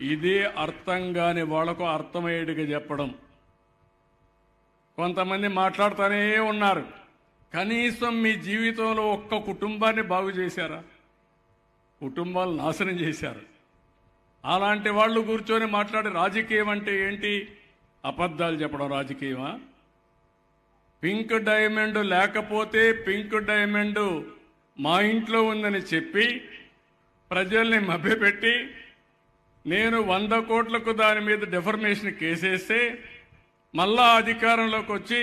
ఇదే అర్థం కాని వాళ్లకు అర్థమయ్యేట్టుగా చెప్పడం. కొంతమంది మాట్లాడుతూనే ఉన్నారు. కనీసం మీ జీవితంలో ఒక్క కుటుంబాన్ని బాగు చేశారా? కుటుంబాలు నాశనం చేశారు. అలాంటి వాళ్ళు కూర్చొని మాట్లాడే రాజకీయం అంటే ఏంటి? అబద్ధాలు చెప్పడం రాజకీయమా? పింక్ డైమండ్ లేకపోతే పింక్ డైమండ్ మా ఇంట్లో ఉందని చెప్పి ప్రజల్ని మభ్యపెట్టి నేను 100 కోట్లకు దాని మీద డిఫర్మేషన్ కేసేస్తే మళ్ళా అధికారంలోకి వచ్చి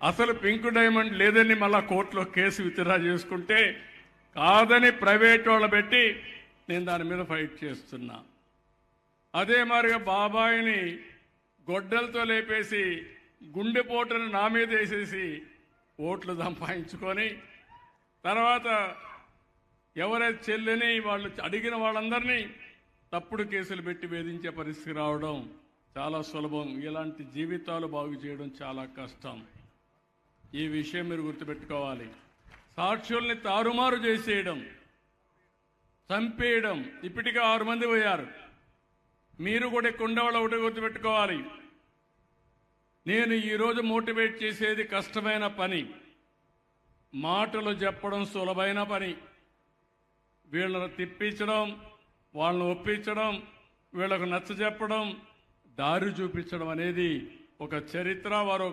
అసలు పింక్ డైమండ్ లేదని మళ్ళా కోర్టులో కేసు విత్డ్రా చేసుకుంటే కాదని ప్రైవేట్ వాళ్ళు పెట్టి నేను దాని మీద ఫైట్ చేస్తున్నా. అదే మాదిరిగా బాబాయిని గొడ్డలతో లేపేసి గుండెపోటును నా మీద వేసేసి ఓట్లు సంపాదించుకొని తర్వాత ఎవరైతే చెల్లిని వాళ్ళు అడిగిన వాళ్ళందరినీ తప్పుడు కేసులు పెట్టి వేధించే పరిస్థితి రావడం చాలా సులభం. ఇలాంటి జీవితాలు బాగు చేయడం చాలా కష్టం. ఈ విషయం మీరు గుర్తుపెట్టుకోవాలి. సాక్షుల్ని తారుమారు చేసేయడం, చంపేయడం. ఇప్పటికే 6 మంది పోయారు. మీరు కూడా కొండవాళ్ళు ఒకటి గుర్తుపెట్టుకోవాలి. నేను ఈరోజు మోటివేట్ చేసేది కష్టమైన పని, మాటలు చెప్పడం సులభమైన పని. వీళ్ళను తిప్పించడం, వాళ్ళను ఒప్పించడం, వీళ్ళకు నచ్చ చెప్పడం, దారి చూపించడం అనేది ఒక చరిత్ర. వారు